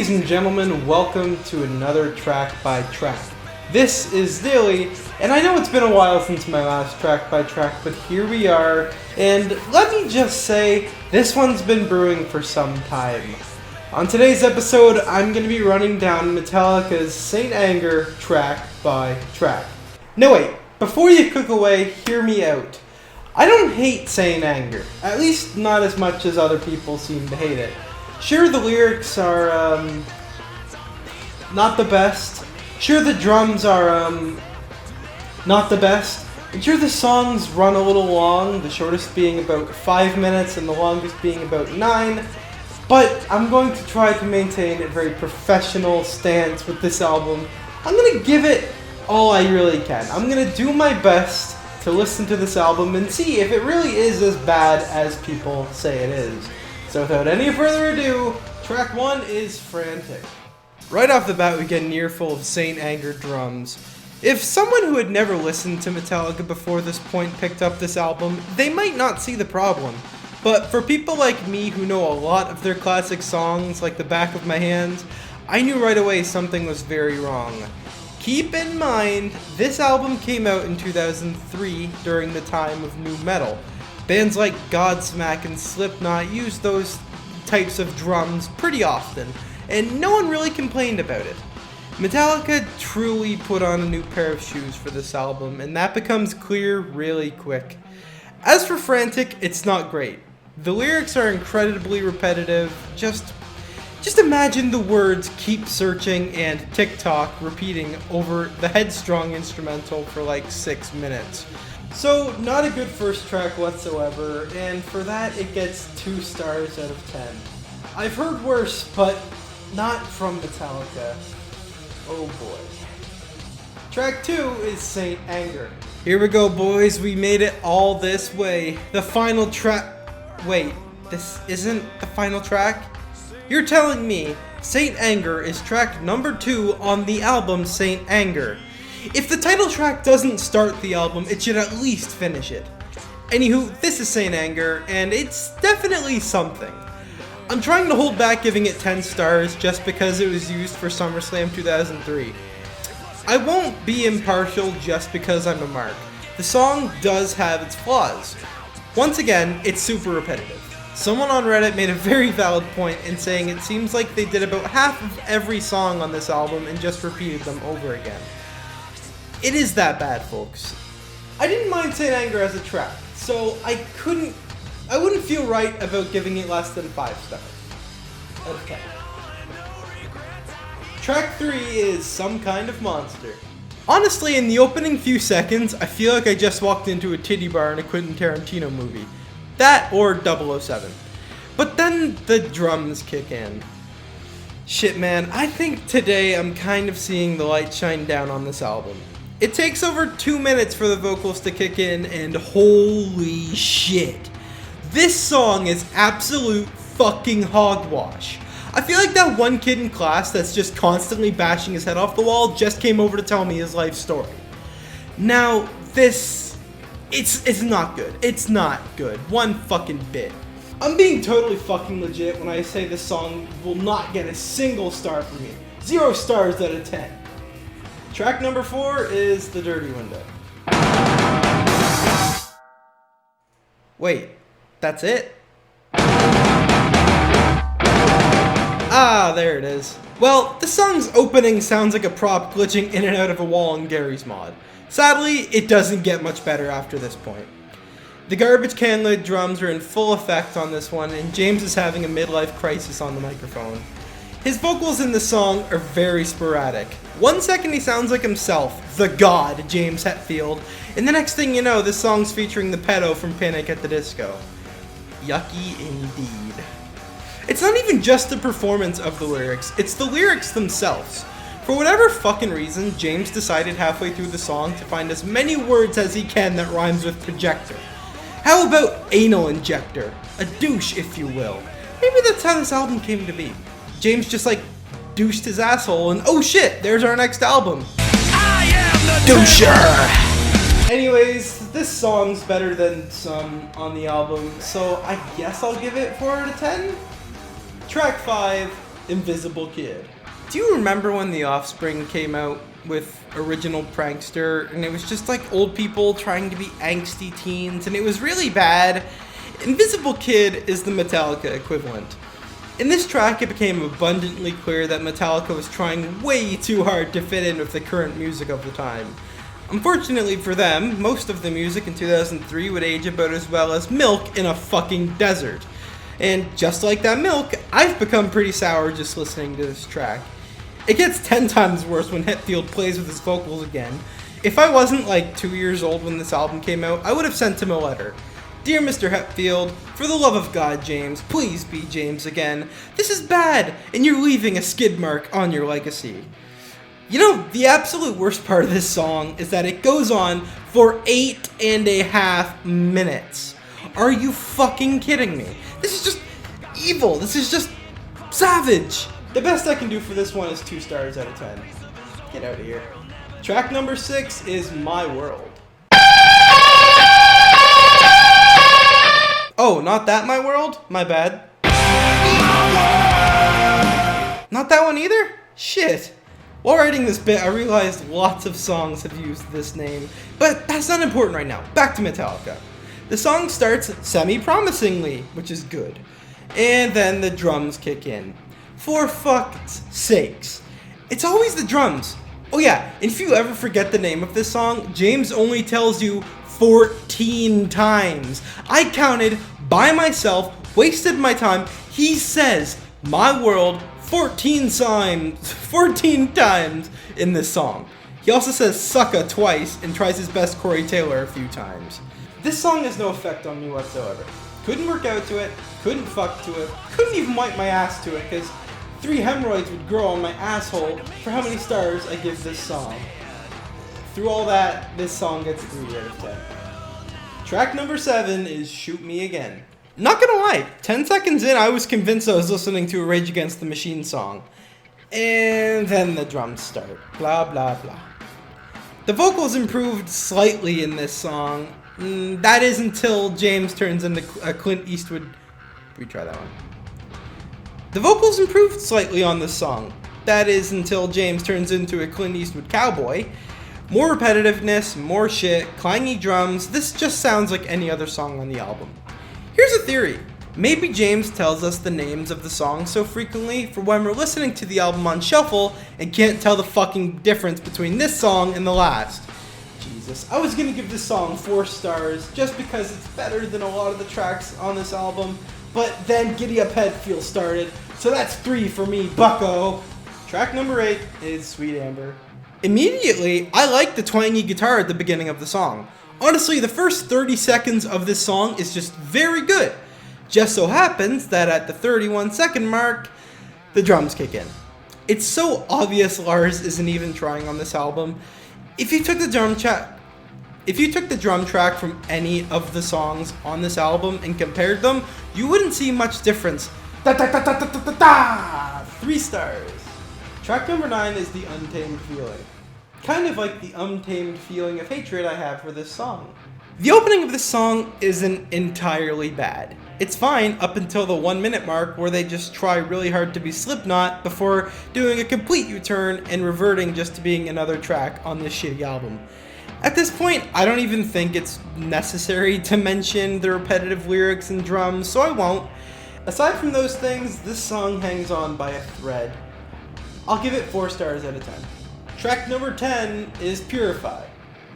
Ladies and gentlemen, welcome to another track by track. This is Dilly, and I know it's been a while since my last track by track, but here we are, and let me just say, this one's been brewing for some time. On today's episode, I'm going to be running down Metallica's Saint Anger track by track. No wait, before you click away, hear me out. I don't hate Saint Anger, at least not as much as other people seem to hate it. Sure, the lyrics are, not the best. Sure, the drums are, not the best. And sure, the songs run a little long, the shortest being about 5 minutes and the longest being about 9. But I'm going to try to maintain a very professional stance with this album. I'm going to give it all I really can. I'm going to do my best to listen to this album and see if it really is as bad as people say it is. So without any further ado, track 1 is Frantic. Right off the bat, we get an earful of Saint Anger drums. If someone who had never listened to Metallica before this point picked up this album, they might not see the problem. But for people like me who know a lot of their classic songs like the back of my hands, I knew right away something was very wrong. Keep in mind, this album came out in 2003 during the time of nu metal. Bands like Godsmack and Slipknot used those types of drums pretty often, and no one really complained about it. Metallica truly put on a new pair of shoes for this album, and that becomes clear really quick. As for Frantic, it's not great. The lyrics are incredibly repetitive. Just imagine the words "keep searching" and "TikTok" repeating over the headstrong instrumental for like 6 minutes. So, not a good first track whatsoever, and for that it gets 2 stars out of 10. I've heard worse, but not from Metallica. Oh boy. Track 2 is Saint Anger. Here we go, boys, we made it all this way. The final track... Wait, this isn't the final track? You're telling me Saint Anger is track number 2 on the album Saint Anger. If the title track doesn't start the album, it should at least finish it. Anywho, this is Saint Anger, and it's definitely something. I'm trying to hold back giving it 10 stars just because it was used for SummerSlam 2003. I won't be impartial just because I'm a mark. The song does have its flaws. Once again, it's super repetitive. Someone on Reddit made a very valid point in saying it seems like they did about half of every song on this album and just repeated them over again. It is that bad, folks. I didn't mind Saint Anger as a track, so I wouldn't feel right about giving it less than 5 stars. Okay. Track 3 is Some Kind of Monster. Honestly, in the opening few seconds, I feel like I just walked into a titty bar in a Quentin Tarantino movie. That or 007. But then the drums kick in. Shit, man, I think today I'm kind of seeing the light shine down on this album. It takes over 2 minutes for the vocals to kick in, and holy shit. This song is absolute fucking hogwash. I feel like that one kid in class that's just constantly bashing his head off the wall just came over to tell me his life story. Now, it's not good. It's not good. One fucking bit. I'm being totally fucking legit when I say this song will not get a single star from me. 0 stars out of 10. Track number 4 is The Dirty Window. Wait, that's it? Ah, there it is. Well, the song's opening sounds like a prop glitching in and out of a wall in Gary's mod. Sadly, it doesn't get much better after this point. The garbage can lid drums are in full effect on this one, and James is having a midlife crisis on the microphone. His vocals in the song are very sporadic. 1 second he sounds like himself, the god James Hetfield, and the next thing you know, this song's featuring the pedo from Panic at the Disco. Yucky indeed. It's not even just the performance of the lyrics, it's the lyrics themselves. For whatever fucking reason, James decided halfway through the song to find as many words as he can that rhymes with projector. How about anal injector? A douche, if you will. Maybe that's how this album came to be. James just douched his asshole and oh shit, there's our next album. I am the doucher! Anyways, this song's better than some on the album, so I guess I'll give it 4 out of 10? Track 5, Invisible Kid. Do you remember when The Offspring came out with Original Prankster, and it was just like old people trying to be angsty teens, and it was really bad? Invisible Kid is the Metallica equivalent. In this track, it became abundantly clear that Metallica was trying way too hard to fit in with the current music of the time. Unfortunately for them, most of the music in 2003 would age about as well as milk in a fucking desert. And just like that milk, I've become pretty sour just listening to this track. It gets 10 times worse when Hetfield plays with his vocals again. If I wasn't like 2 years old when this album came out, I would have sent him a letter. Dear Mr. Hetfield, for the love of God, James, please be James again. This is bad, and you're leaving a skid mark on your legacy. You know, the absolute worst part of this song is that it goes on for 8.5 minutes. Are you fucking kidding me? This is just evil. This is just savage. The best I can do for this one is 2 stars out of 10. Get out of here. Track number 6 is My World. Oh, not that My World? My bad. Not that one either? Shit. While writing this bit, I realized lots of songs have used this name, but that's not important right now. Back to Metallica. The song starts semi-promisingly, which is good, and then the drums kick in. For fuck's sakes. It's always the drums. Oh yeah, and if you ever forget the name of this song, James only tells you 14 times. I counted by myself, wasted my time. He says My World 14 times in this song. He also says sucka twice and tries his best Corey Taylor a few times. This song has no effect on me whatsoever. Couldn't work out to it, couldn't fuck to it, couldn't even wipe my ass to it because 3 hemorrhoids would grow on my asshole for how many stars I give this song. Through all that, this song gets 3 out of 10. Track number 7 is Shoot Me Again. Not gonna lie, 10 seconds in I was convinced I was listening to a Rage Against the Machine song. And then the drums start. Blah blah blah. The vocals improved slightly in this song. That is until James turns into a Clint Eastwood. Retry that one. The vocals improved slightly on this song. That is until James turns into a Clint Eastwood cowboy. More repetitiveness, more shit, clangy drums. This just sounds like any other song on the album. Here's a theory. Maybe James tells us the names of the songs so frequently for when we're listening to the album on shuffle and can't tell the fucking difference between this song and the last. Jesus, I was gonna give this song 4 stars just because it's better than a lot of the tracks on this album, but then Giddy Up Hetfield started, so that's 3 for me, bucko. Track number 8 is Sweet Amber. Immediately, I like the twangy guitar at the beginning of the song. Honestly, the first 30 seconds of this song is just very good. Just so happens that at the 31-second mark, the drums kick in. It's so obvious Lars isn't even trying on this album. If you took the drum track from any of the songs on this album and compared them, you wouldn't see much difference. 3 stars. Track number 9 is The Untamed Feeling. Kind of like the untamed feeling of hatred I have for this song. The opening of this song isn't entirely bad. It's fine up until the 1 minute mark where they just try really hard to be Slipknot before doing a complete U-turn and reverting just to being another track on this shitty album. At this point, I don't even think it's necessary to mention the repetitive lyrics and drums, so I won't. Aside from those things, this song hangs on by a thread. I'll give it 4 stars out of 10. Track number 10 is Purify,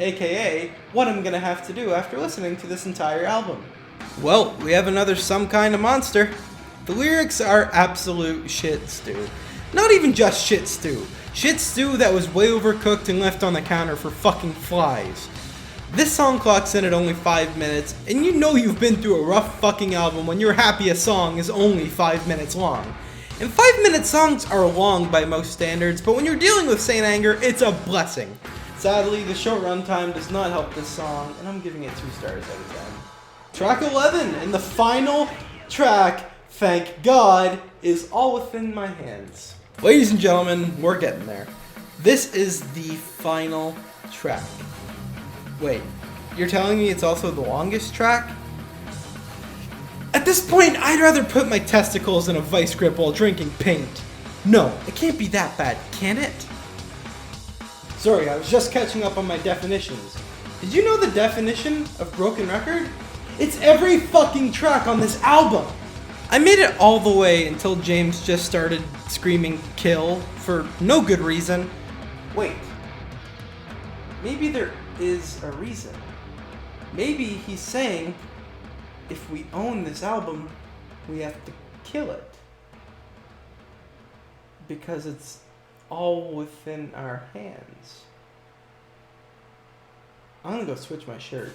aka what I'm gonna have to do after listening to this entire album. Well, we have another Some Kind of Monster. The lyrics are absolute shit stew. Not even just shit stew. Shit stew that was way overcooked and left on the counter for fucking flies. This song clocks in at only 5 minutes, and you know you've been through a rough fucking album when you're happy a song is only 5 minutes long. And 5-minute songs are long by most standards, but when you're dealing with Saint Anger, it's a blessing. Sadly, the short runtime does not help this song, and I'm giving it 2 stars out of 10. Track 11, and the final track, thank God, is All Within My Hands. Ladies and gentlemen, we're getting there. This is the final track. Wait, you're telling me it's also the longest track? At this point, I'd rather put my testicles in a vice grip while drinking paint. No, it can't be that bad, can it? Sorry, I was just catching up on my definitions. Did you know the definition of broken record? It's every fucking track on this album! I made it all the way until James just started screaming kill for no good reason. Wait. Maybe there is a reason. Maybe he's saying if we own this album, we have to kill it. Because it's all within our hands. I'm gonna go switch my shirt.